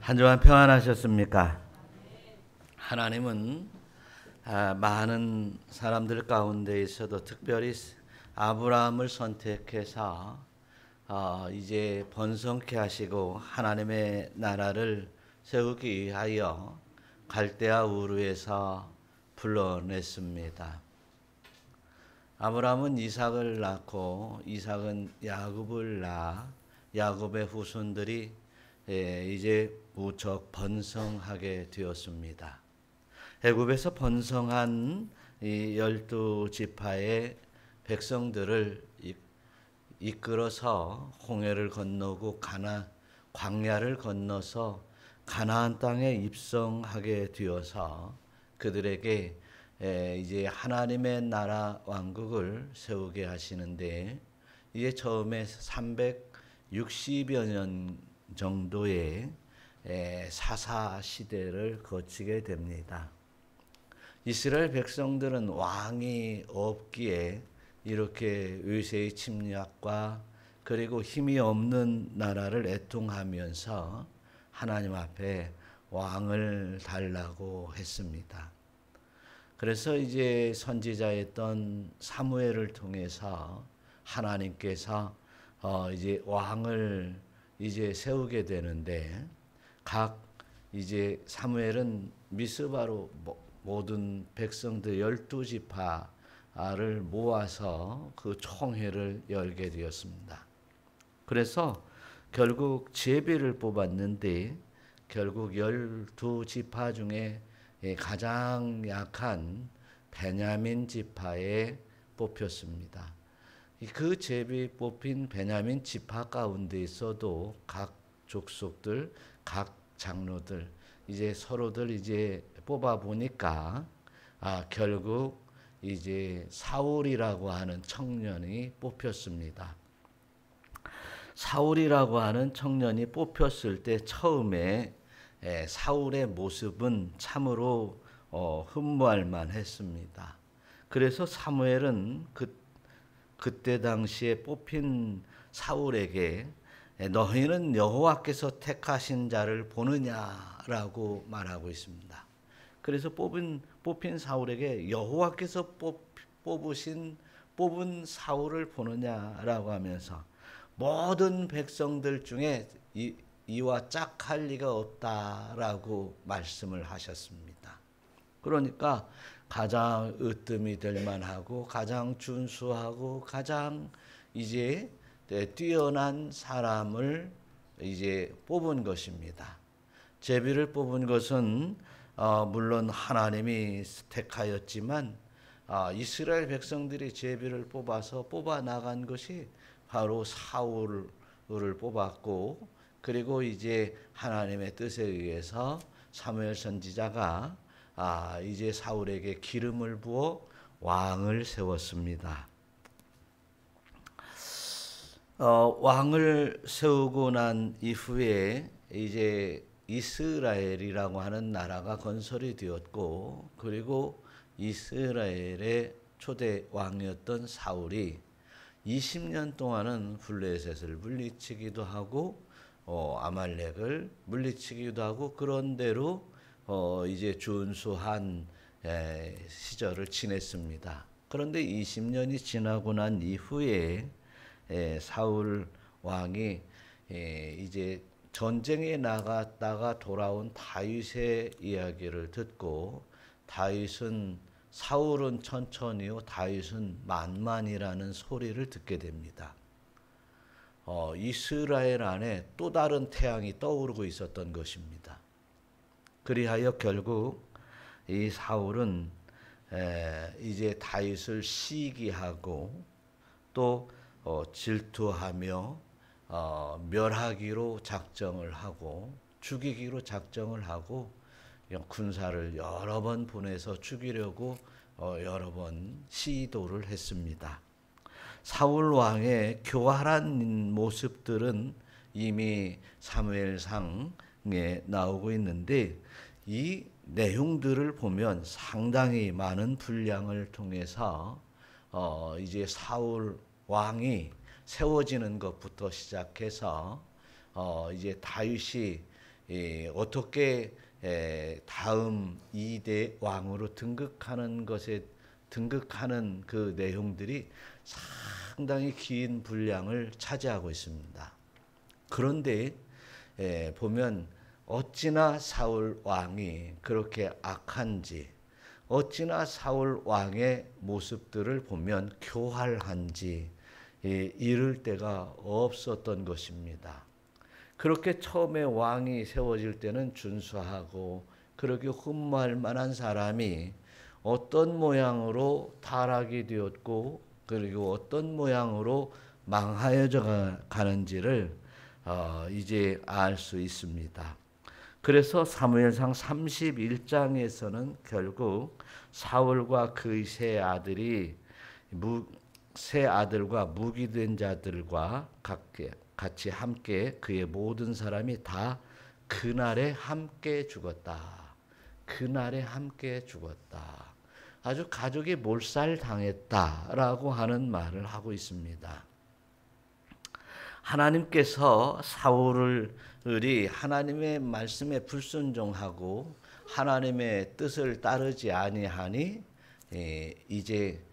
한 주간 평안하셨습니까? 하나님은 많은 사람들 가운데 있어도 특별히 아브라함을 선택해서 이제 번성케 하시고 하나님의 나라를 세우기 위하여 갈대아 우르에서 불러냈습니다. 아브라함은 이삭을 낳고 이삭은 야곱을 낳아 야곱의 후손들이 이제 무척 번성하게 되었습니다. 애굽에서 번성한 이 12지파의 백성들을 이끌어서 홍해를 건너고 광야를 건너서 가나안 땅에 입성하게 되어서 그들에게 이제 하나님의 나라 왕국을 세우게 하시는데, 이게 처음에 360여 년 정도의 사사 시대를 거치게 됩니다. 이스라엘 백성들은 왕이 없기에 이렇게 외세의 침략과 그리고 힘이 없는 나라를 애통하면서 하나님 앞에 왕을 달라고 했습니다. 그래서 이제 선지자였던 사무엘을 통해서 하나님께서 이제 왕을 이제 세우게 되는데, 이제 사무엘은 미스바로 모든 백성들 12지파를 모아서 그 총회를 열게 되었습니다. 그래서 결국 제비를 뽑았는데 결국 12지파 중에 가장 약한 베냐민 지파에 뽑혔습니다. 그 제비 뽑힌 베냐민 지파 가운데 있어도 각 족속들, 각 장로들 이제 서로들 이제 뽑아 보니까 결국 이제 사울이라고 하는 청년이 뽑혔습니다. 사울이라고 하는 청년이 뽑혔을 때 처음에 사울의 모습은 참으로 흠모할 만했습니다. 그래서 사무엘은 그때 당시에 뽑힌 사울에게 너희는 여호와께서 택하신 자를 보느냐라고 말하고 있습니다. 그래서 뽑힌 사울에게 여호와께서 뽑은 사울을 보느냐라고 하면서 모든 백성들 중에 이와 짝할 리가 없다라고 말씀을 하셨습니다. 그러니까 가장 으뜸이 될 만하고 가장 준수하고 가장 이제 뛰어난 사람을 이제 뽑은 것입니다. 제비를 뽑은 것은 물론 하나님이 택하였지만 이스라엘 백성들이 제비를 뽑아 나간 것이 바로 사울을 뽑았고, 그리고 이제 하나님의 뜻에 의해서 사무엘 선지자가 이제 사울에게 기름을 부어 왕을 세웠습니다. 왕을 세우고 난 이후에 이제 이스라엘이라고 하는 나라가 건설이 되었고, 그리고 이스라엘의 초대 왕이었던 사울이 20년 동안은 블레셋을 물리치기도 하고 아말렉을 물리치기도 하고 그런 대로 이제 준수한 시절을 지냈습니다. 그런데 20년이 지나고 난 이후에 사울 왕이 이제 전쟁에 나갔다가 돌아온 다윗의 이야기를 듣고, 사울은 천천히요 다윗은 만만이라는 소리를 듣게 됩니다. 이스라엘 안에 또 다른 태양이 떠오르고 있었던 것입니다. 그리하여 결국 이 사울은 이제 다윗을 시기하고 또 질투하며 멸하기로 작정을 하고 죽이기로 작정을 하고 군사를 여러 번 보내서 죽이려고 여러 번 시도를 했습니다. 사울 왕의 교활한 모습들은 이미 사무엘상에 나오고 있는데, 이 내용들을 보면 상당히 많은 분량을 통해서 이제 사울 왕이 세워지는 것부터 시작해서 이제 다윗이 어떻게 다음 2대 왕으로 등극하는 그 내용들이 상당히 긴 분량을 차지하고 있습니다. 그런데 보면 어찌나 사울 왕이 그렇게 악한지, 어찌나 사울 왕의 모습들을 보면 교활한지 이를 데가 없었던 것입니다. 그렇게 처음에 왕이 세워질 때는 준수하고 그렇게 흠모할 만한 사람이 어떤 모양으로 타락이 되었고 그리고 어떤 모양으로 망하여져 가는지를 이제 알 수 있습니다. 그래서 사무엘상 31장에서는 결국 사울과 그의 세 아들과 무기된 자들과 같이 함께 그의 모든 사람이 다 그날에 함께 죽었다. 그날에 함께 죽었다. 아주 가족이 몰살당했다라고 하는 말을 하고 있습니다. 하나님께서 사울을 하나님의 말씀에 불순종하고 하나님의 뜻을 따르지 아니하니 이제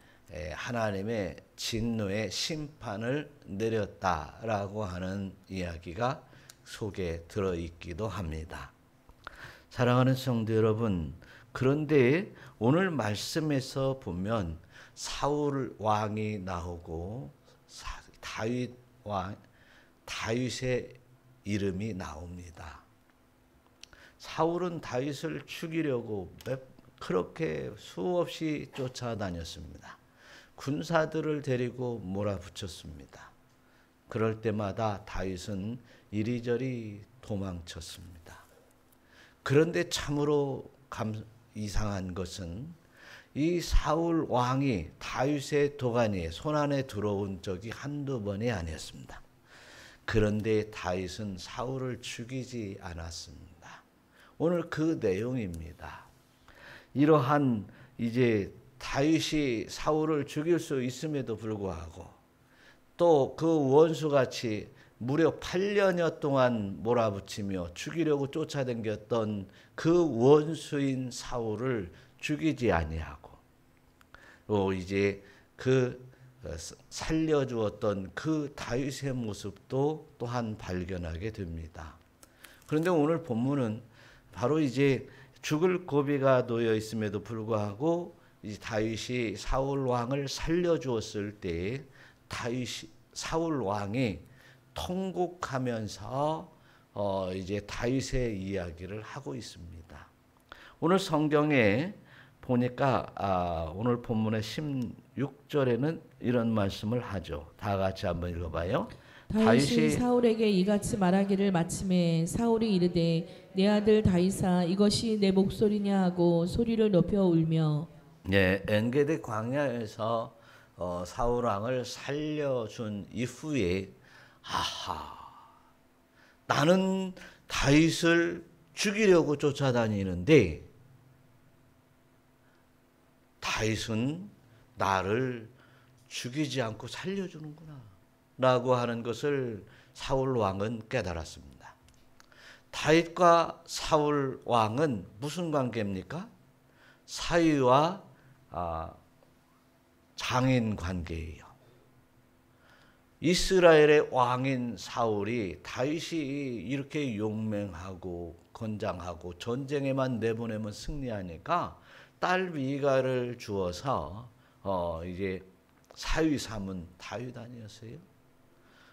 하나님의 진노의 심판을 내렸다라고 하는 이야기가 속에 들어있기도 합니다. 사랑하는 성도 여러분, 그런데 오늘 말씀에서 보면 사울 왕이 나오고 다윗의 이름이 나옵니다. 사울은 다윗을 죽이려고 그렇게 수없이 쫓아다녔습니다. 군사들을 데리고 몰아붙였습니다. 그럴 때마다 다윗은 이리저리 도망쳤습니다. 그런데 참으로 이상한 것은 이 사울 왕이 다윗의 도가니에 손안에 들어온 적이 한두 번이 아니었습니다. 그런데 다윗은 사울을 죽이지 않았습니다. 오늘 그 내용입니다. 이러한 이제 다윗이 사울을 죽일 수 있음에도 불구하고 또 그 원수같이 무려 8년여 동안 몰아붙이며 죽이려고 쫓아다녔던 그 원수인 사울을 죽이지 아니하고 또 이제 그 살려주었던 그 다윗의 모습도 또한 발견하게 됩니다. 그런데 오늘 본문은 바로 이제 죽을 고비가 놓여 있음에도 불구하고 이 다윗이 사울 왕을 살려주었을 때 사울 왕이 통곡하면서 이제 다윗의 이야기를 하고 있습니다. 오늘 성경에 보니까 오늘 본문의 16절에는 이런 말씀을 하죠. 다 같이 한번 읽어봐요. 다윗이 사울에게 이같이 말하기를 마침에 사울이 이르되 내 아들 다윗아 이것이 내 목소리냐 하고 소리를 높여 울며 엔게디 광야에서 사울 왕을 살려준 이후에 나는 다윗을 죽이려고 쫓아다니는데 다윗은 나를 죽이지 않고 살려주는구나 라고 하는 것을 사울 왕은 깨달았습니다. 다윗과 사울 왕은 무슨 관계입니까? 사위와 장인 관계예요. 이스라엘의 왕인 사울이 다윗이 이렇게 용맹하고 건장하고 전쟁에만 내보내면 승리하니까 딸 미가를 주어서 이제 사위 삼은 다윗 아니었어요?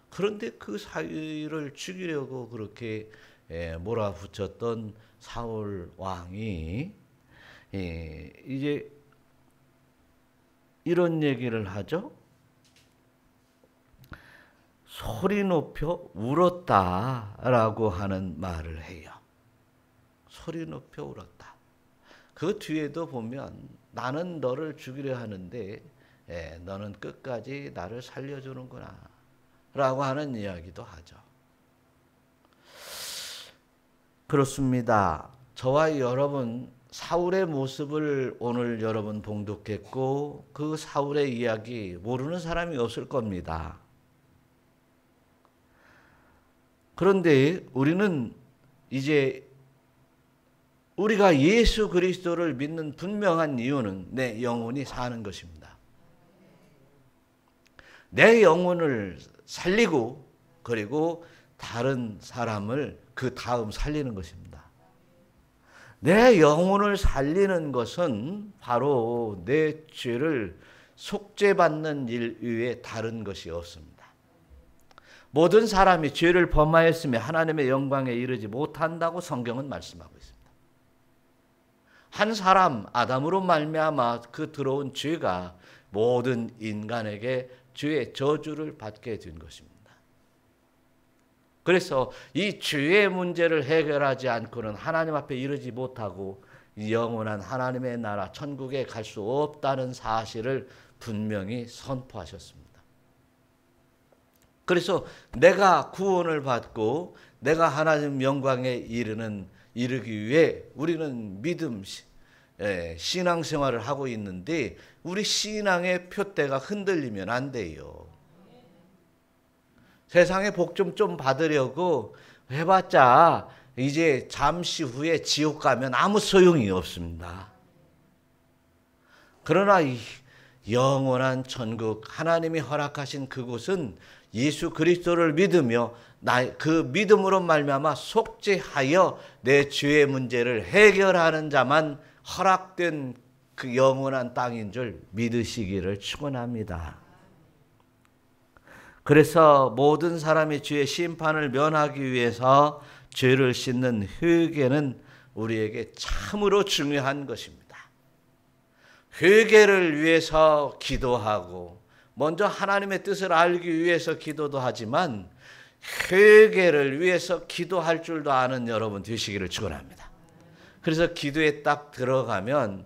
그런데 그 사위를 죽이려고 그렇게 몰아붙였던 사울 왕이 이제 이런 얘기를 하죠. 소리 높여 울었다라고 하는 말을 해요. 소리 높여 울었다. 그 뒤에도 보면 나는 너를 죽이려 하는데 너는 끝까지 나를 살려주는구나 라고 하는 이야기도 하죠. 그렇습니다. 저와 여러분 사울의 모습을 오늘 여러분 봉독했고 그 사울의 이야기 모르는 사람이 없을 겁니다. 그런데 우리는 이제 우리가 예수 그리스도를 믿는 분명한 이유는 내 영혼이 사는 것입니다. 내 영혼을 살리고 그리고 다른 사람을 그 다음 살리는 것입니다. 내 영혼을 살리는 것은 바로 내 죄를 속죄받는 일 외에 다른 것이 없습니다. 모든 사람이 죄를 범하였으며 하나님의 영광에 이르지 못한다고 성경은 말씀하고 있습니다. 한 사람 아담으로 말미암아 그 들어온 죄가 모든 인간에게 죄의 저주를 받게 된 것입니다. 그래서 이 죄의 문제를 해결하지 않고는 하나님 앞에 이르지 못하고 영원한 하나님의 나라 천국에 갈 수 없다는 사실을 분명히 선포하셨습니다. 그래서 내가 구원을 받고 내가 하나님 영광에 이르기 위해 우리는 믿음, 신앙생활을 하고 있는데 우리 신앙의 표대가 흔들리면 안 돼요. 세상의 복 좀 받으려고 해봤자 이제 잠시 후에 지옥 가면 아무 소용이 없습니다. 그러나 이 영원한 천국, 하나님이 허락하신 그곳은 예수 그리스도를 믿으며 그 믿음으로 말미암아 속죄하여 내 죄의 문제를 해결하는 자만 허락된 그 영원한 땅인 줄 믿으시기를 축원합니다. 그래서 모든 사람이 죄의 심판을 면하기 위해서 죄를 씻는 회개는 우리에게 참으로 중요한 것입니다. 회개를 위해서 기도하고 먼저 하나님의 뜻을 알기 위해서 기도도 하지만 회개를 위해서 기도할 줄도 아는 여러분 되시기를 축원합니다. 그래서 기도에 딱 들어가면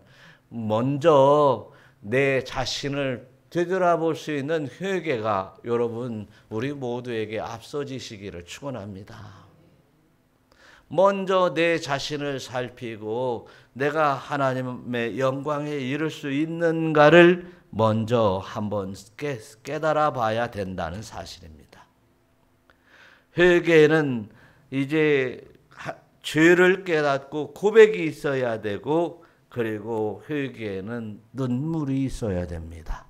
먼저 내 자신을 되돌아볼 수 있는 회개가 여러분 우리 모두에게 앞서지시기를 축원합니다. 먼저 내 자신을 살피고 내가 하나님의 영광에 이를 수 있는가를 먼저 한번 깨달아 봐야 된다는 사실입니다. 회개는 이제 죄를 깨닫고 고백이 있어야 되고 그리고 회개에는 눈물이 있어야 됩니다.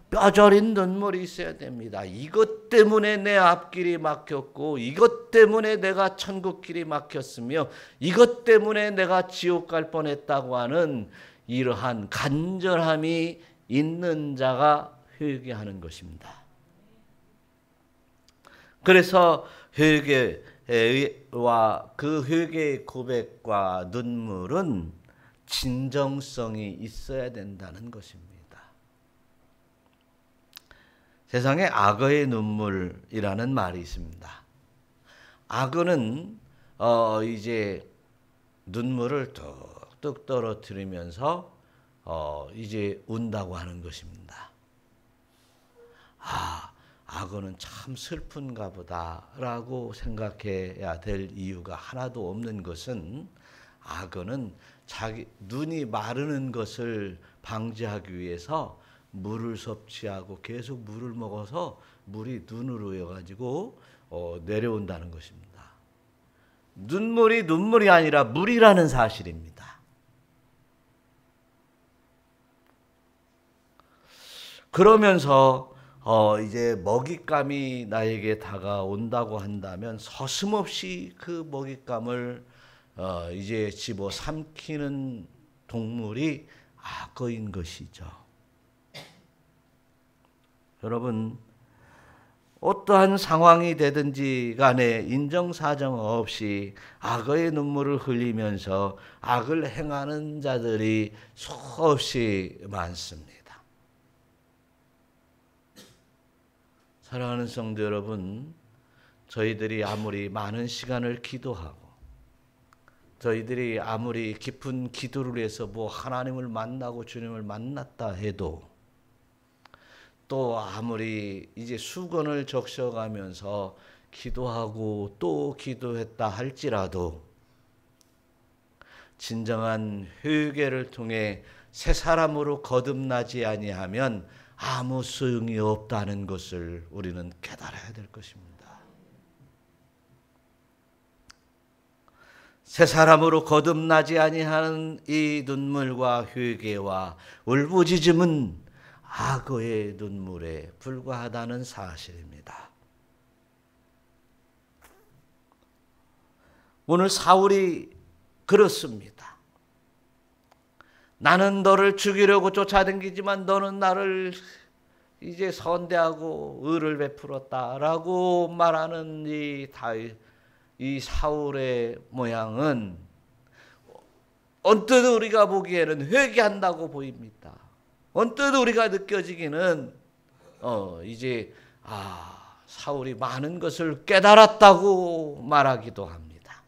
뼈저린 눈물이 있어야 됩니다. 이것 때문에 내 앞길이 막혔고 이것 때문에 내가 천국길이 막혔으며 이것 때문에 내가 지옥 갈 뻔했다고 하는 이러한 간절함이 있는 자가 회개하는 것입니다. 그래서 회개와 그 회개의 고백과 눈물은 진정성이 있어야 된다는 것입니다. 세상에 악어의 눈물이라는 말이 있습니다. 악어는 이제 눈물을 뚝뚝 떨어뜨리면서 이제 운다고 하는 것입니다. 악어는 참 슬픈가 보다라고 생각해야 될 이유가 하나도 없는 것은 악어는 자기 눈이 마르는 것을 방지하기 위해서 물을 섭취하고 계속 물을 먹어서 물이 눈으로 이어가지고 내려온다는 것입니다. 눈물이 아니라 물이라는 사실입니다. 그러면서 이제 먹잇감이 나에게 다가온다고 한다면 서슴없이 그 먹잇감을 이제 집어 삼키는 동물이 악어인 것이죠. 여러분, 어떠한 상황이 되든지 간에 인정사정 없이 악어의 눈물을 흘리면서 악을 행하는 자들이 수없이 많습니다. 사랑하는 성도 여러분, 저희들이 아무리 많은 시간을 기도하고 저희들이 아무리 깊은 기도를 해서 하나님을 만나고 주님을 만났다 해도 또 아무리 이제 수건을 적셔가면서 기도하고 또 기도했다 할지라도 진정한 회개를 통해 새 사람으로 거듭나지 아니하면 아무 소용이 없다는 것을 우리는 깨달아야 될 것입니다. 새 사람으로 거듭나지 아니하는 이 눈물과 회개와 울부짖음은 악어의 눈물에 불과하다는 사실입니다. 오늘 사울이 그렇습니다. 나는 너를 죽이려고 쫓아다니지만 너는 나를 이제 선대하고 의를 베풀었다라고 말하는 이 사울의 모양은 언뜻 우리가 보기에는 회개한다고 보입니다. 언뜻 우리가 느껴지기는 이제 사울이 많은 것을 깨달았다고 말하기도 합니다.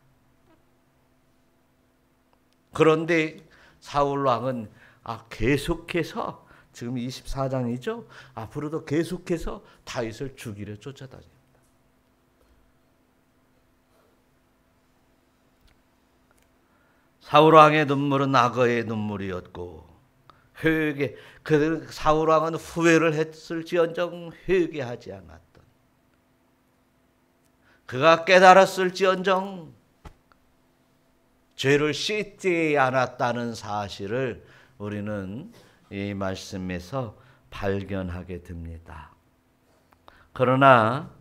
그런데 사울 왕은 계속해서 지금 24장이죠. 앞으로도 계속해서 다윗을 죽이려 쫓아다닙니다. 사울 왕의 눈물은 악어의 눈물이었고 그 사울 왕은 후회를 했을지언정 회개하지 않았던, 그가 깨달았을지언정 죄를 씻지 않았다는 사실을 우리는 이 말씀에서 발견하게 됩니다. 그러나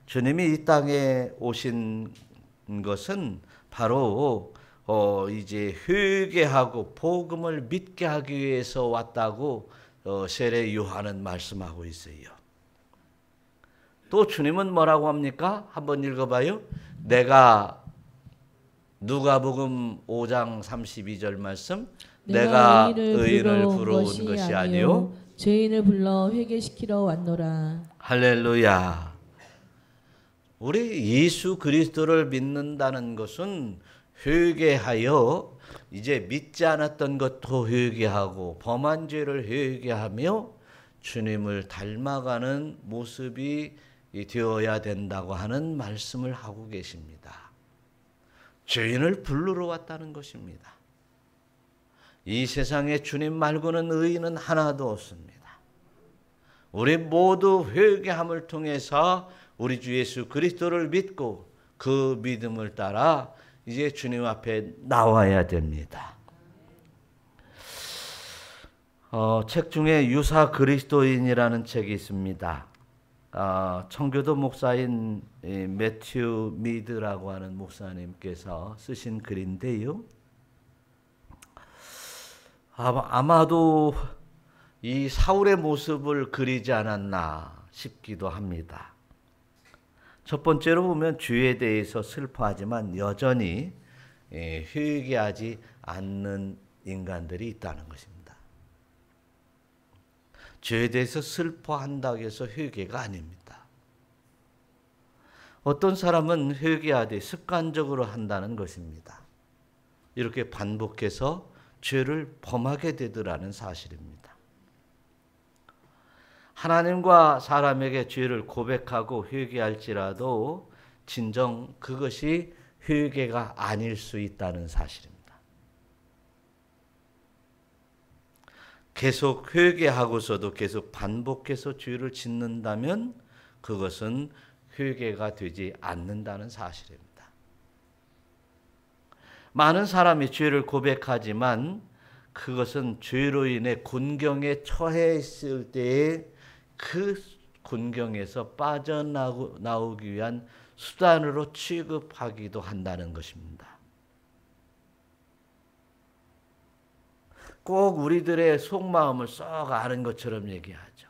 주님이 이 땅에 오신 것은 바로 이제 회개하고 복음을 믿게 하기 위해서 왔다고 세례 요한은 말씀하고 있어요. 또 주님은 뭐라고 합니까? 한번 읽어봐요. 내가 누가복음 5장 32절 말씀, 내가 의인을 부르러 온 것이 아니요 죄인을 불러 회개시키러 왔노라. 할렐루야. 우리 예수 그리스도를 믿는다는 것은 회개하여 이제 믿지 않았던 것도 회개하고 범한 죄를 회개하며 주님을 닮아가는 모습이 되어야 된다고 하는 말씀을 하고 계십니다. 죄인을 부르러 왔다는 것입니다. 이 세상에 주님 말고는 의인은 하나도 없습니다. 우리 모두 회개함을 통해서 우리 주 예수 그리스도를 믿고 그 믿음을 따라 이제 주님 앞에 나와야 됩니다. 책 중에 유사 그리스도인이라는 책이 있습니다. 청교도 목사인 매튜 미드라고 하는 목사님께서 쓰신 글인데요. 아마도 이 사울의 모습을 그리지 않았나 싶기도 합니다. 첫 번째로 보면 죄에 대해서 슬퍼하지만 여전히 회개하지 않는 인간들이 있다는 것입니다. 죄에 대해서 슬퍼한다고 해서 회개가 아닙니다. 어떤 사람은 회개하되 습관적으로 한다는 것입니다. 이렇게 반복해서 죄를 범하게 되더라는 사실입니다. 하나님과 사람에게 죄를 고백하고 회개할지라도 진정 그것이 회개가 아닐 수 있다는 사실입니다. 계속 회개하고서도 계속 반복해서 죄를 짓는다면 그것은 회개가 되지 않는다는 사실입니다. 많은 사람이 죄를 고백하지만 그것은 죄로 인해 곤경에 처해 있을 때에 그 곤경에서 빠져나오기 위한 수단으로 취급하기도 한다는 것입니다. 꼭 우리들의 속마음을 쏙 아는 것처럼 얘기하죠.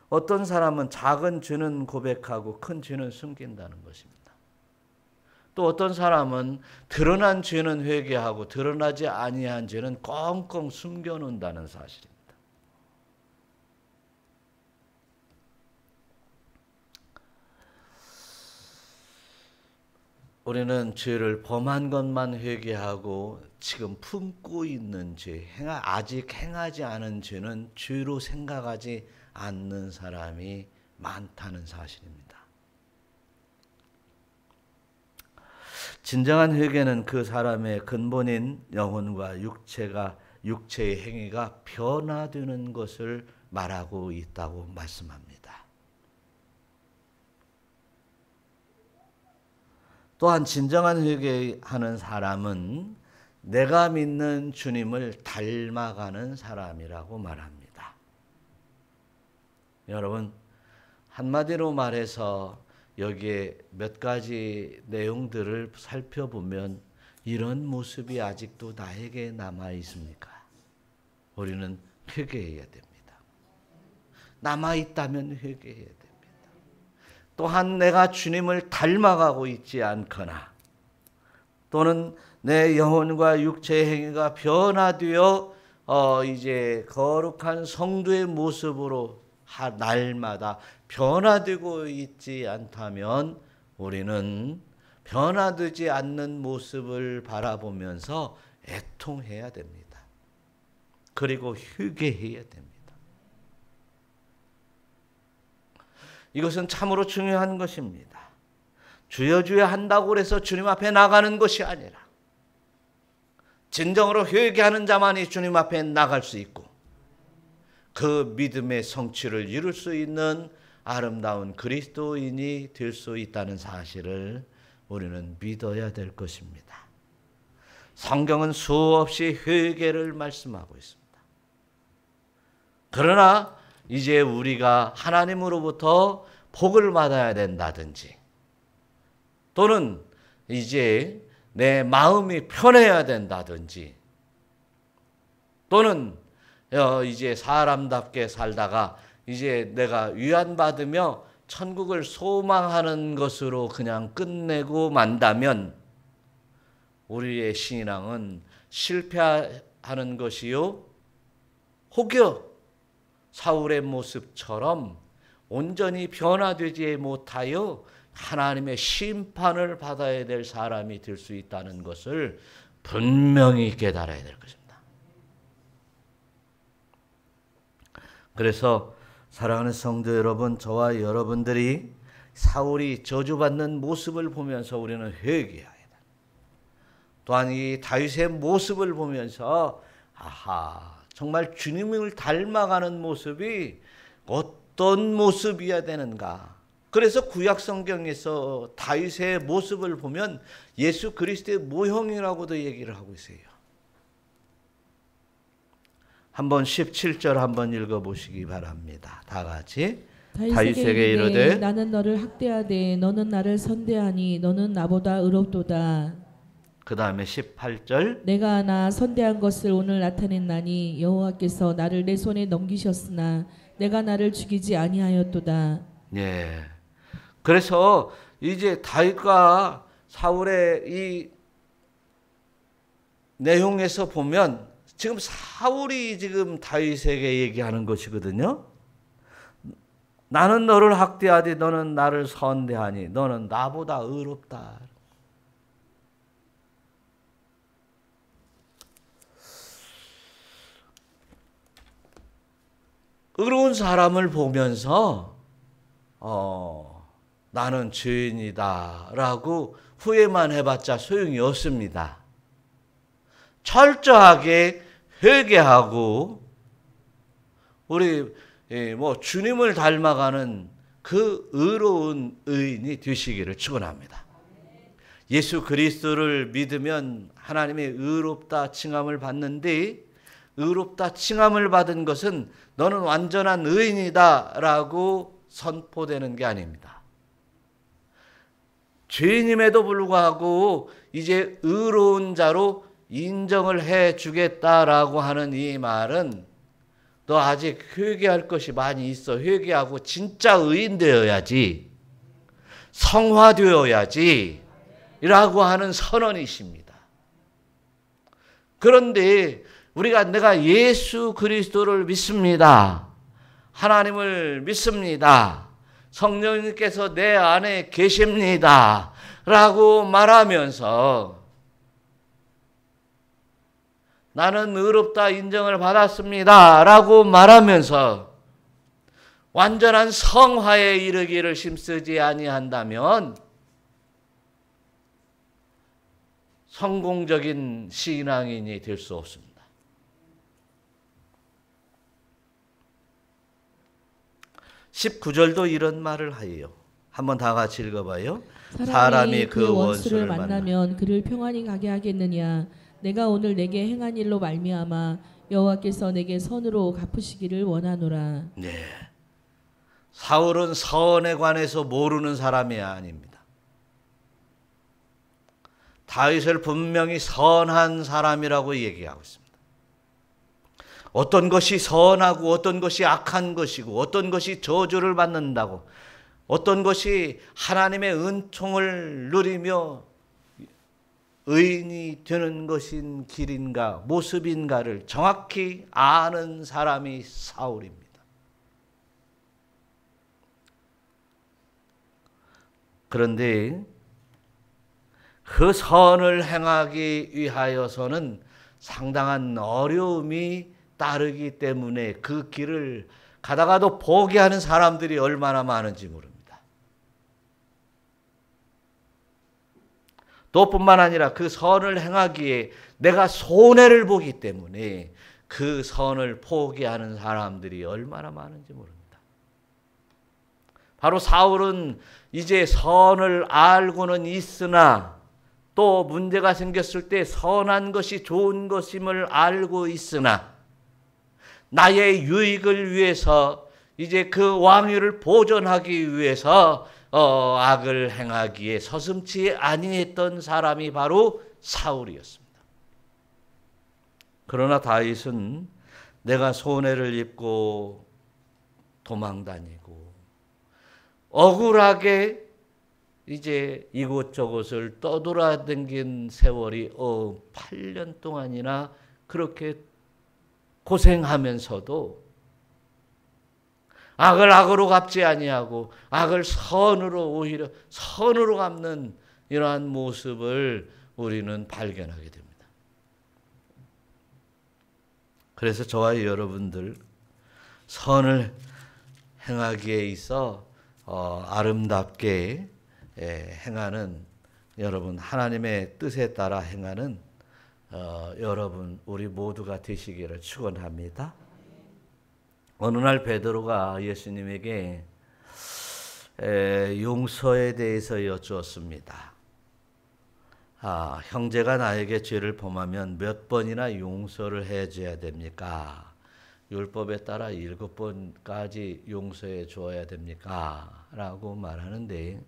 어떤 사람은 작은 죄는 고백하고 큰 죄는 숨긴다는 것입니다. 또 어떤 사람은 드러난 죄는 회개하고 드러나지 아니한 죄는 꽁꽁 숨겨놓는다는 사실입니다. 우리는 죄를 범한 것만 회개하고 지금 품고 있는 죄, 아직 행하지 않은 죄는 죄로 생각하지 않는 사람이 많다는 사실입니다. 진정한 회개는 그 사람의 근본인 영혼과 육체의 행위가 변화되는 것을 말하고 있다고 말씀합니다. 또한 진정한 회개하는 사람은 내가 믿는 주님을 닮아가는 사람이라고 말합니다. 여러분, 한마디로 말해서 여기에 몇 가지 내용들을 살펴보면 이런 모습이 아직도 나에게 남아 있습니까? 우리는 회개해야 됩니다. 남아 있다면 회개해야 됩니다. 또한 내가 주님을 닮아가고 있지 않거나 또는 내 영혼과 육체의 행위가 변화되어 이제 거룩한 성도의 모습으로 날마다 변화되고 있지 않다면 우리는 변화되지 않는 모습을 바라보면서 애통해야 됩니다. 그리고 회개해야 됩니다. 이것은 참으로 중요한 것입니다. 주여 주여 한다고 해서 주님 앞에 나가는 것이 아니라 진정으로 회개하는 자만이 주님 앞에 나갈 수 있고 그 믿음의 성취를 이룰 수 있는 아름다운 그리스도인이 될 수 있다는 사실을 우리는 믿어야 될 것입니다. 성경은 수없이 회개를 말씀하고 있습니다. 그러나 이제 우리가 하나님으로부터 복을 받아야 된다든지 또는 이제 내 마음이 편해야 된다든지 또는 이제 사람답게 살다가 이제 내가 위안받으며 천국을 소망하는 것으로 그냥 끝내고 만다면 우리의 신앙은 실패하는 것이요 혹여 사울의 모습처럼 온전히 변화되지 못하여 하나님의 심판을 받아야 될 사람이 될 수 있다는 것을 분명히 깨달아야 될 것입니다. 그래서 사랑하는 성도 여러분, 저와 여러분들이 사울이 저주받는 모습을 보면서 우리는 회개해야 합니다. 또한 이 다윗의 모습을 보면서 정말 주님을 닮아가는 모습이 어떤 모습이어야 되는가. 그래서 구약 성경에서 다윗의 모습을 보면 예수 그리스도의 모형이라고도 얘기를 하고 있어요. 한번 17절 한번 읽어보시기 바랍니다. 다 같이. 다윗에게 이르되 나는 너를 학대하되 너는 나를 선대하니 너는 나보다 의롭도다. 그 다음에 18절. 내가 나 선대한 것을 오늘 나타냈나니 여호와께서 나를 내 손에 넘기셨으나 내가 나를 죽이지 아니하였도다. 예. 그래서 이제 다윗과 사울의 이 내용에서 보면 지금 사울이 지금 다윗에게 얘기하는 것이거든요. 나는 너를 학대하되 너는 나를 선대하니 너는 나보다 의롭다. 의로운 사람을 보면서 나는 죄인이다 라고 후회만 해봤자 소용이 없습니다. 철저하게 회개하고 우리 주님을 닮아가는 그 의로운 의인이 되시기를 축원합니다. 예수 그리스도를 믿으면 하나님의 의롭다 칭함을 받는데 의롭다 칭함을 받은 것은 너는 완전한 의인이다 라고 선포되는 게 아닙니다. 죄인임에도 불구하고 이제 의로운 자로 인정을 해 주겠다라고 하는 이 말은 너 아직 회개할 것이 많이 있어. 회개하고 진짜 의인 되어야지. 성화되어야지. 라고 하는 선언이십니다. 그런데 내가 예수 그리스도를 믿습니다. 하나님을 믿습니다. 성령님께서 내 안에 계십니다. 라고 말하면서 나는 의롭다 인정을 받았습니다. 라고 말하면서 완전한 성화에 이르기를 힘쓰지 아니한다면 성공적인 신앙인이 될 수 없습니다. 19절도 이런 말을 하여요. 한번 다 같이 읽어봐요. 사람이 그 원수를 만나면 그를 평안히 가게 하겠느냐. 내가 오늘 내게 행한 일로 말미암아 여호와께서 내게 선으로 갚으시기를 원하노라. 네. 사울은 선에 관해서 모르는 사람이 아닙니다. 다윗을 분명히 선한 사람이라고 얘기하고 있습니다. 어떤 것이 선하고 어떤 것이 악한 것이고 어떤 것이 저주를 받는다고 어떤 것이 하나님의 은총을 누리며 의인이 되는 것인 길인가 모습인가를 정확히 아는 사람이 사울입니다. 그런데 그 선을 행하기 위하여서는 상당한 어려움이 따르기 때문에 그 길을 가다가도 포기하는 사람들이 얼마나 많은지 모릅니다. 또 뿐만 아니라 그 선을 행하기에 내가 손해를 보기 때문에 그 선을 포기하는 사람들이 얼마나 많은지 모릅니다. 바로 사울은 이제 선을 알고는 있으나 또 문제가 생겼을 때 선한 것이 좋은 것임을 알고 있으나 나의 유익을 위해서 이제 그 왕위를 보존하기 위해서 악을 행하기에 서슴지 아니했던 사람이 바로 사울이었습니다. 그러나 다윗은 내가 손해를 입고 도망다니고 억울하게 이제 이곳저곳을 떠돌아다닌 세월이 8년 동안이나 그렇게 고생하면서도 악을 악으로 갚지 아니하고 악을 선으로 오히려 선으로 갚는 이러한 모습을 우리는 발견하게 됩니다. 그래서 저와 여러분들 선을 행하기에 있어 아름답게 행하는 여러분 하나님의 뜻에 따라 행하는 여러분 우리 모두가 되시기를 축원합니다. 어느 날 베드로가 예수님에게 용서에 대해서 여쭈었습니다. 형제가 나에게 죄를 범하면 몇 번이나 용서를 해줘야 됩니까? 율법에 따라 7번까지 용서해 주어야 됩니까? 라고 말하는데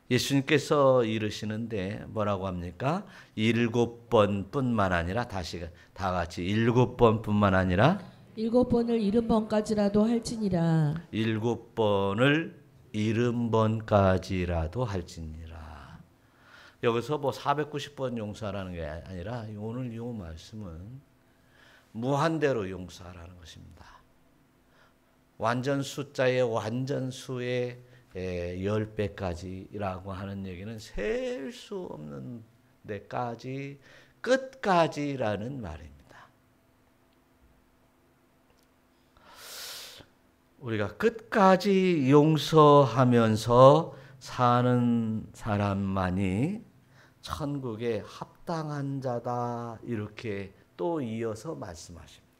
예수님께서 이르시는데 뭐라고 합니까? 7번뿐만 아니라 다시 다 같이 7번뿐만 아니라 7번을 70번까지라도 할지니라. 7번을 70번까지라도 할지니라. 여기서 뭐 490번 용서하라는 게 아니라 오늘 이 말씀은 무한대로 용서하라는 것입니다. 완전 숫자의 완전수의 10배까지라고 하는 얘기는 셀 수 없는 데까지 끝까지라는 말입니다. 우리가 끝까지 용서하면서 사는 사람만이 천국에 합당한 자다 이렇게 또 이어서 말씀하십니다.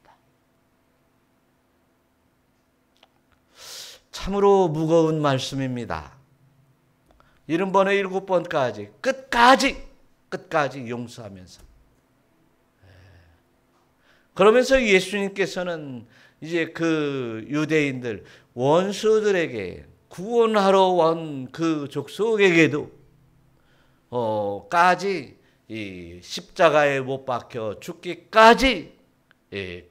참으로 무거운 말씀입니다. 70번에 7번까지 끝까지 용서하면서 그러면서 예수님께서는 이제 그 유대인들 원수들에게 구원하러 온 그 족속에게도 까지 이 십자가에 못 박혀 죽기까지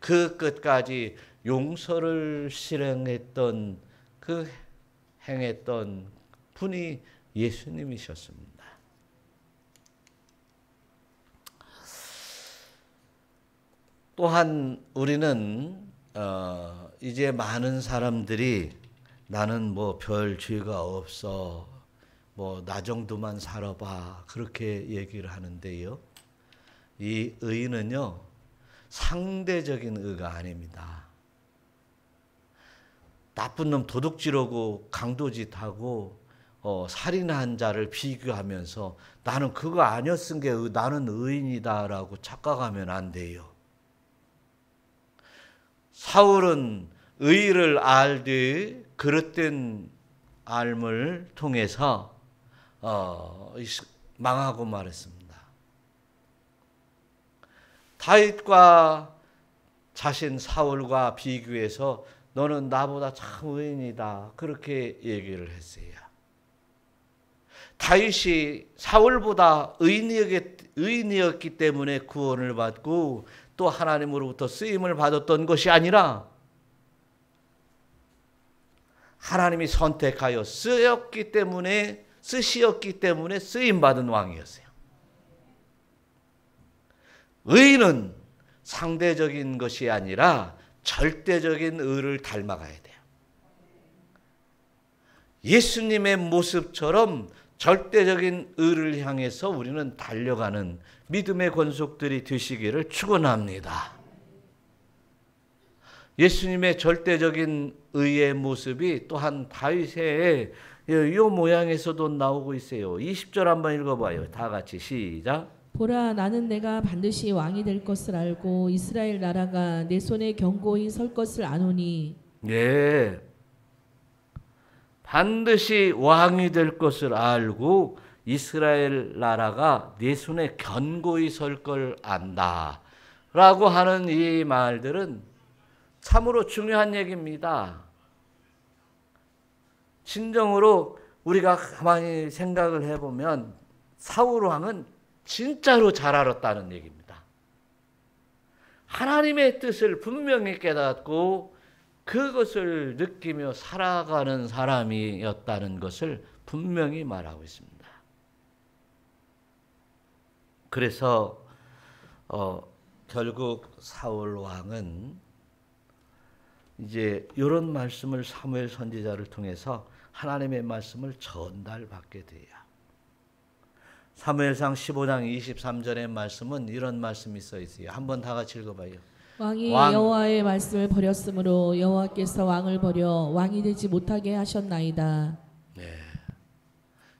그 끝까지 용서를 실행했던 그 행했던 분이 예수님이셨습니다. 또한 우리는 이제 많은 사람들이 나는 뭐 별 죄가 없어 뭐 나 정도만 살아봐 그렇게 얘기를 하는데요. 이 의는요 상대적인 의가 아닙니다. 나쁜 놈 도둑질하고 강도짓하고 살인한 자를 비교하면서 나는 그거 아니었은 게 나는 의인이다라고 착각하면 안 돼요. 사울은 의를 알되 그릇된 삶을 통해서 망하고 말했습니다. 다윗과 자신 사울과 비교해서 너는 나보다 참 의인이다, 그렇게 얘기를 했어요. 다윗이 사울보다 의인이었기 때문에 구원을 받고 또 하나님으로부터 쓰임을 받았던 것이 아니라 하나님이 선택하여 쓰시었기 때문에 쓰임받은 왕이었어요. 의인은 상대적인 것이 아니라 절대적인 의를 닮아가야 돼요. 예수님의 모습처럼 절대적인 의를 향해서 우리는 달려가는 믿음의 권속들이 되시기를 축원합니다. 예수님의 절대적인 의의 모습이 또한 다윗의 이 모양에서도 나오고 있어요. 20절 한번 읽어봐요. 다 같이 시작. 보라, 나는 내가 반드시 왕이 될 것을 알고 이스라엘 나라가 내 손에 견고히 설 것을 아노니. 예, 반드시 왕이 될 것을 알고 이스라엘 나라가 내 손에 견고히 설 걸 안다 라고 하는 이 말들은 참으로 중요한 얘기입니다. 진정으로 우리가 가만히 생각을 해보면 사울 왕은 진짜로 잘 알았다는 얘기입니다. 하나님의 뜻을 분명히 깨닫고 그것을 느끼며 살아가는 사람이었다는 것을 분명히 말하고 있습니다. 그래서 결국 사울 왕은 이제 이런 말씀을 사무엘 선지자를 통해서 하나님의 말씀을 전달받게 돼요. 사무엘상 15장 23절의 말씀은 이런 말씀이 써 있어요. 한번 다 같이 읽어봐요. 왕이 여호와의 말씀을 버렸으므로 여호와께서 왕을 버려 왕이 되지 못하게 하셨나이다. 네,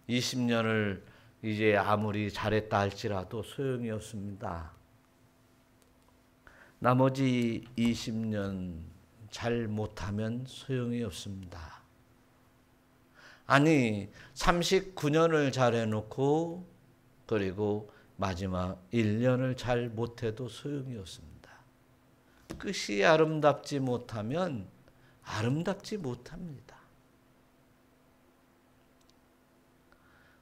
20년을 이제 아무리 잘했다 할지라도 소용이 없습니다. 나머지 20년 잘 못하면 소용이 없습니다. 아니 39년을 잘해놓고 그리고 마지막 1년을 잘 못해도 소용이 없습니다. 끝이 아름답지 못하면 아름답지 못합니다.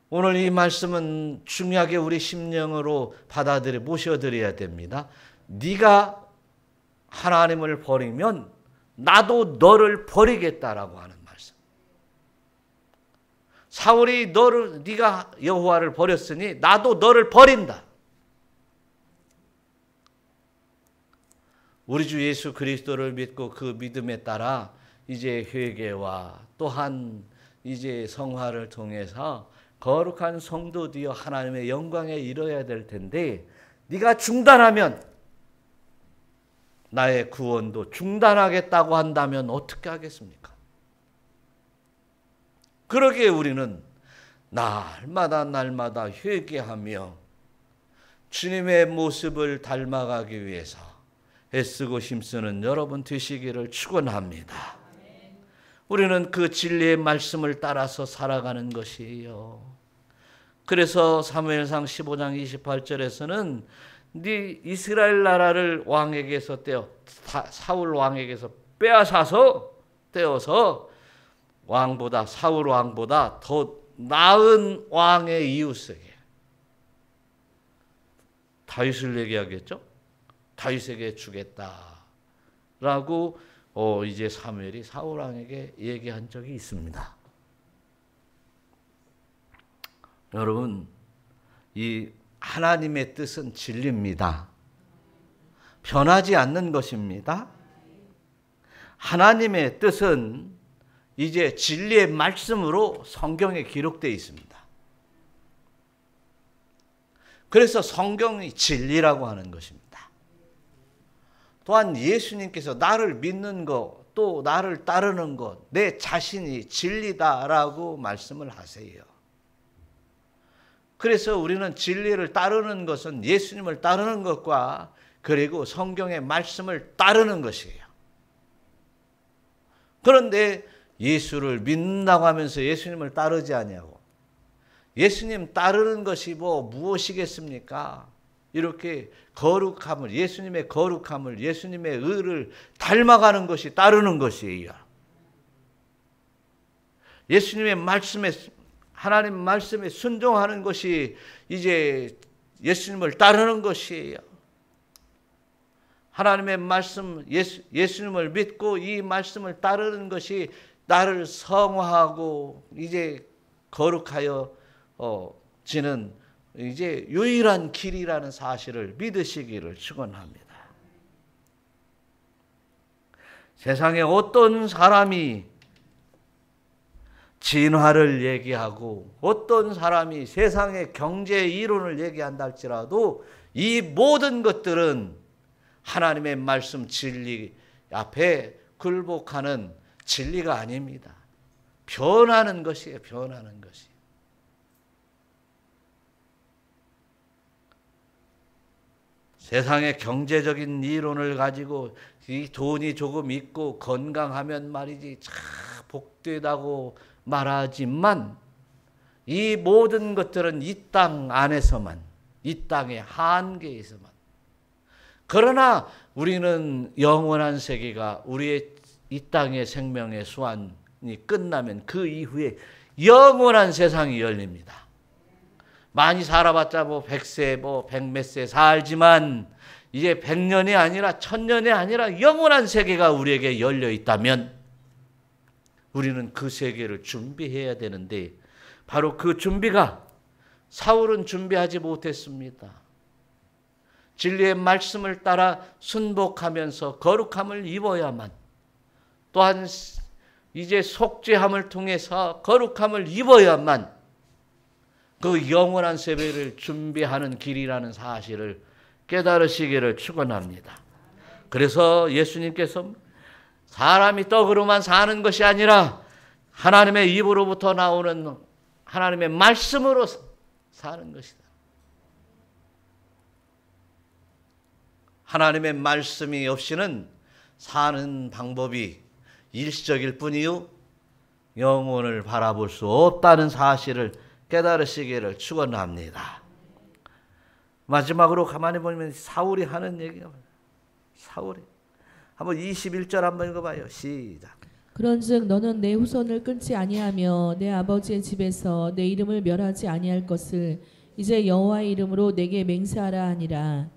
오늘 이 말씀은 중요하게 우리 심령으로 모셔드려야 됩니다. 네가 하나님을 버리면 나도 너를 버리겠다라고 하는 말씀. 사울이 네가 여호와를 버렸으니 나도 너를 버린다. 우리 주 예수 그리스도를 믿고 그 믿음에 따라 이제 회개와 또한 이제 성화를 통해서 거룩한 성도 되어 하나님의 영광에 이뤄야 될 텐데 네가 중단하면 나의 구원도 중단하겠다고 한다면 어떻게 하겠습니까? 그러기에 우리는 날마다 회개하며 주님의 모습을 닮아가기 위해서 애쓰고 힘쓰는 여러분 되시기를 축원합니다. 우리는 그 진리의 말씀을 따라서 살아가는 것이에요. 그래서 사무엘상 15장 28절에서는 네 이스라엘 나라를 왕에게서 사울 왕에게서 빼앗아서 떼어서 사울 왕보다 더 나은 왕의 이웃에게 다윗을 얘기하겠죠. 다윗에게 주겠다라고 이제 사무엘이 사울 왕에게 얘기한 적이 있습니다. 여러분, 이 하나님의 뜻은 진리입니다. 변하지 않는 것입니다. 하나님의 뜻은 이제 진리의 말씀으로 성경에 기록되어 있습니다. 그래서 성경이 진리라고 하는 것입니다. 또한 예수님께서 나를 믿는 것, 또 나를 따르는 것, 내 자신이 진리다라고 말씀을 하세요. 그래서 우리는 진리를 따르는 것은 예수님을 따르는 것과 그리고 성경의 말씀을 따르는 것이에요. 그런데 예수를 믿는다고 하면서 예수님을 따르지 아니하고, 예수님 따르는 것이 무엇이겠습니까? 이렇게 거룩함을, 예수님의 거룩함을, 예수님의 의를 닮아가는 것이 따르는 것이에요. 예수님의 말씀에, 하나님 말씀에 순종하는 것이 이제 예수님을 따르는 것이에요. 하나님의 말씀, 예수님을 믿고 이 말씀을 따르는 것이 나를 성화하고 이제 거룩하여 지는 이제 유일한 길이라는 사실을 믿으시기를 축원합니다. 세상에 어떤 사람이 진화를 얘기하고 어떤 사람이 세상의 경제 이론을 얘기한다 할지라도 이 모든 것들은 하나님의 말씀 진리 앞에 굴복하는 진리가 아닙니다. 변하는 것이에요. 변하는 것이. 세상의 경제적인 이론을 가지고 이 돈이 조금 있고 건강하면 말이지 참 복되다고 말하지만 이 모든 것들은 이 땅 안에서만, 이 땅의 한계에서만. 그러나 우리는 영원한 세계가 우리의 이 땅의 생명의 수완이 끝나면 그 이후에 영원한 세상이 열립니다. 많이 살아봤자 100세, 100몇 세 살지만 이제 100년이 아니라 1000년이 아니라 영원한 세계가 우리에게 열려 있다면 우리는 그 세계를 준비해야 되는데 바로 그 준비가 사울은 준비하지 못했습니다. 진리의 말씀을 따라 순복하면서 거룩함을 입어야만, 또한 이제 속죄함을 통해서 거룩함을 입어야만 그 영원한 세배를 준비하는 길이라는 사실을 깨달으시기를 축원합니다. 그래서 예수님께서 사람이 떡으로만 사는 것이 아니라 하나님의 입으로부터 나오는 하나님의 말씀으로 사는 것이다. 하나님의 말씀이 없이는 사는 방법이 일시적일 뿐이요 영혼을 바라볼 수 없다는 사실을 깨달으시기를 축원합니다. 마지막으로 가만히 보면 사울이 하는 얘기가, 사울이 한번 21절 한번 읽어봐요. 시작. 그런즉 너는 내 후손을 끊지 아니하며 내 아버지의 집에서 내 이름을 멸하지 아니할 것을 이제 여호와의 이름으로 내게 맹세하라 하니라.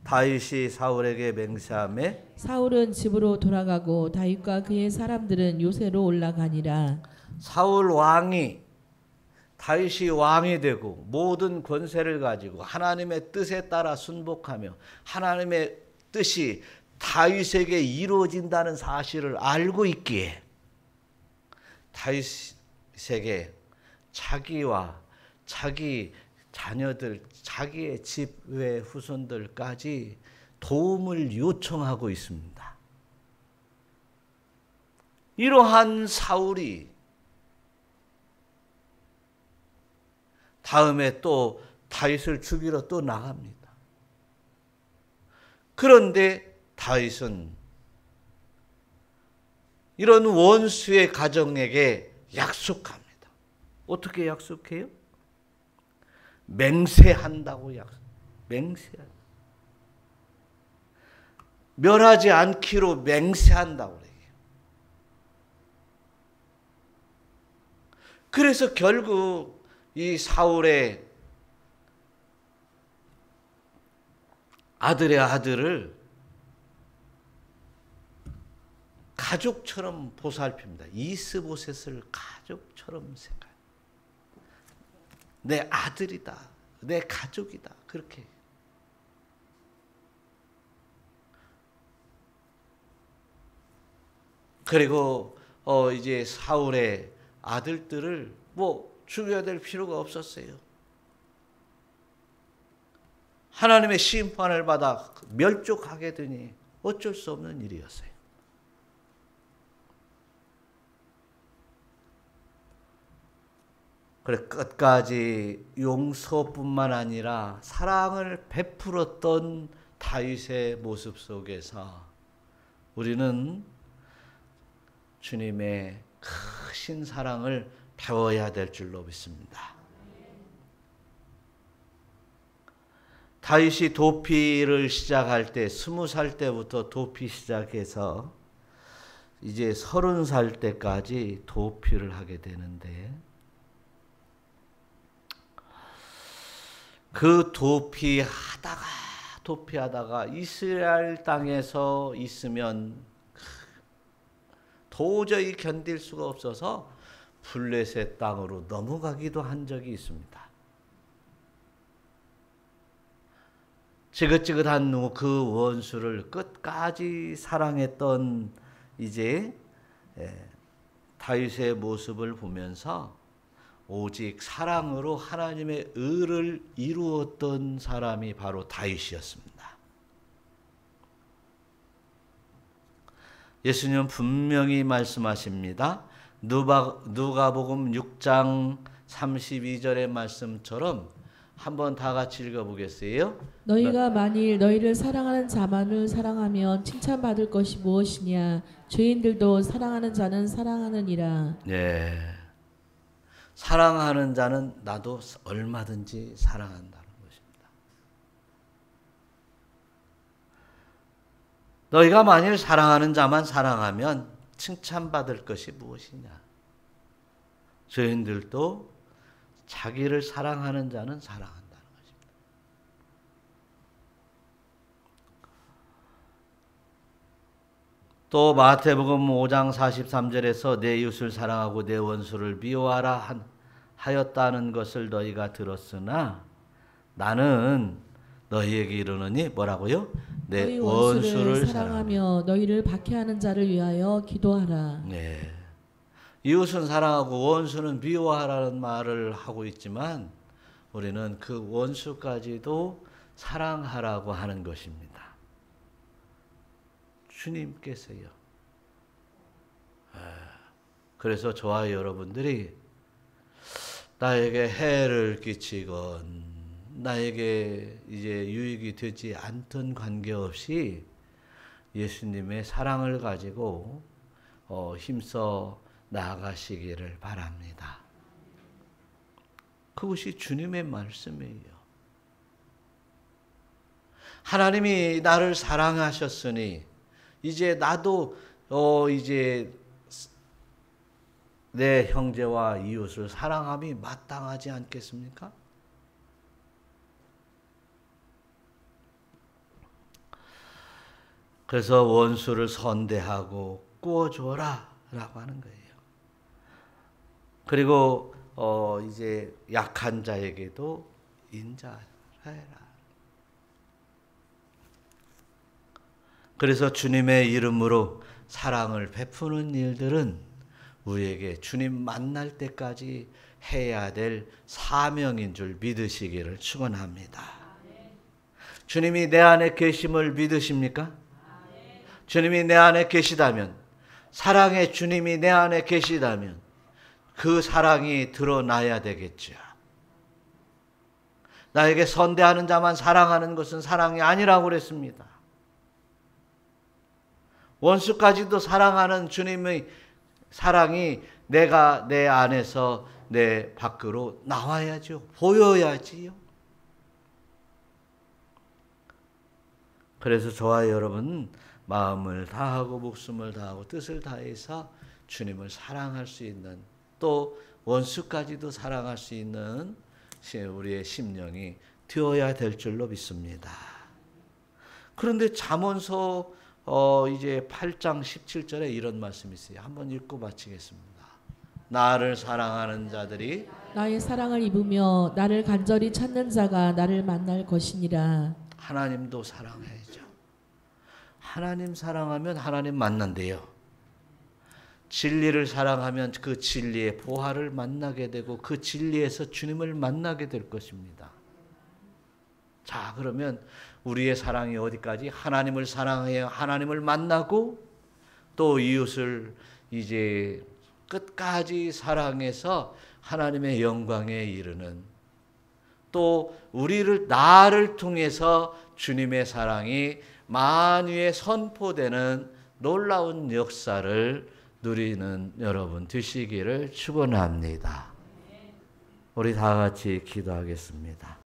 다윗이 사울에게 맹세하매 사울은 집으로 돌아가고 다윗과 그의 사람들은 요새로 올라가니라. 사울 왕이, 다윗이 왕이 되고 모든 권세를 가지고 하나님의 뜻에 따라 순복하며 하나님의 뜻이 다윗에게 이루어진다는 사실을 알고 있기에 다윗에게 자기와 자기 자녀들, 자기의 집 외 후손들까지 도움을 요청하고 있습니다. 이러한 사울이 다음에 또 다윗을 죽이러 또 나갑니다. 그런데 다윗은 이런 원수의 가정에게 약속합니다. 어떻게 약속해요? 맹세한다고 맹세한다. 멸하지 않기로 맹세한다고 그래요. 그래서 결국 이 사울의 아들의 아들을 가족처럼 보살핍니다. 이스보셋을 가족처럼 생각해요. 내 아들이다. 내 가족이다. 그렇게. 그리고 이제 사울의 아들들을 죽여야 될 필요가 없었어요. 하나님의 심판을 받아 멸족하게 되니 어쩔 수 없는 일이었어요. 그래 끝까지 용서뿐만 아니라 사랑을 베풀었던 다윗의 모습 속에서 우리는 주님의 크신 사랑을 배워야 될 줄로 믿습니다. 다윗이 도피를 시작할 때 20살 때부터 도피 시작해서 이제 30살 때까지 도피를 하게 되는데, 그 도피하다가 이스라엘 땅에서 있으면 도저히 견딜 수가 없어서 블레셋 땅으로 넘어가기도 한 적이 있습니다. 지긋지긋한 그 원수를 끝까지 사랑했던 이제 다윗의 모습을 보면서 오직 사랑으로 하나님의 의를 이루었던 사람이 바로 다윗이었습니다. 예수님은 분명히 말씀하십니다. 누가복음 6장 32절의 말씀처럼 한번 다 같이 읽어보겠어요? 너희가 만일 너희를 사랑하는 자만을 사랑하면 칭찬받을 것이 무엇이냐? 죄인들도 사랑하는 자는 사랑하느니라. 네, 사랑하는 자는 나도 얼마든지 사랑한다는 것입니다. 너희가 만일 사랑하는 자만 사랑하면 칭찬받을 것이 무엇이냐? 죄인들도 자기를 사랑하는 자는 사랑한다는 것입니다. 또 마태복음 5장 43절에서 내 이웃을 사랑하고 내 원수를 미워하라 하였다는 것을 너희가 들었으나 나는 너희에게 이르노니 뭐라고요? 내 원수를 사랑하며 너희를 박해하는 자를 위하여 기도하라. 네. 이웃은 사랑하고 원수는 미워하라는 말을 하고 있지만 우리는 그 원수까지도 사랑하라고 하는 것입니다. 주님께서요. 그래서 저와 여러분들이 나에게 해를 끼치건 나에게 이제 유익이 되지 않던 관계없이 예수님의 사랑을 가지고 힘써 나아가시기를 바랍니다. 그것이 주님의 말씀이에요. 하나님이 나를 사랑하셨으니 이제 나도 이제 내 형제와 이웃을 사랑함이 마땅하지 않겠습니까? 그래서 원수를 선대하고 구워줘라 라고 하는 거예요. 그리고 이제 약한 자에게도 인자하라. 그래서 주님의 이름으로 사랑을 베푸는 일들은 우리에게 주님 만날 때까지 해야 될 사명인 줄 믿으시기를 축원합니다. 주님이 내 안에 계심을 믿으십니까? 주님이 내 안에 계시다면, 사랑의 주님이 내 안에 계시다면 그 사랑이 드러나야 되겠죠. 나에게 선대하는 자만 사랑하는 것은 사랑이 아니라고 그랬습니다. 원수까지도 사랑하는 주님의 사랑이 내가 내 안에서 내 밖으로 나와야죠. 보여야지요. 그래서 저와 여러분 마음을 다하고 목숨을 다하고 뜻을 다해서 주님을 사랑할 수 있는, 또 원수까지도 사랑할 수 있는 우리의 심령이 되어야 될 줄로 믿습니다. 그런데 잠언서 이제 8장 17절에 이런 말씀이 있어요. 한번 읽고 마치겠습니다. 나를 사랑하는 자들이 나의 사랑을 입으며 나를 간절히 찾는 자가 나를 만날 것이니라. 하나님도 사랑해야죠. 하나님 사랑하면 하나님 만난대요. 진리를 사랑하면 그 진리의 보화를 만나게 되고 그 진리에서 주님을 만나게 될 것입니다. 자, 그러면 우리의 사랑이 어디까지? 하나님을 사랑해야 하나님을 만나고 또 이웃을 이제 끝까지 사랑해서 하나님의 영광에 이르는, 또 나를 통해서 주님의 사랑이 만유에 선포되는 놀라운 역사를 누리는 여러분 되시기를 축원합니다. 우리 다 같이 기도하겠습니다.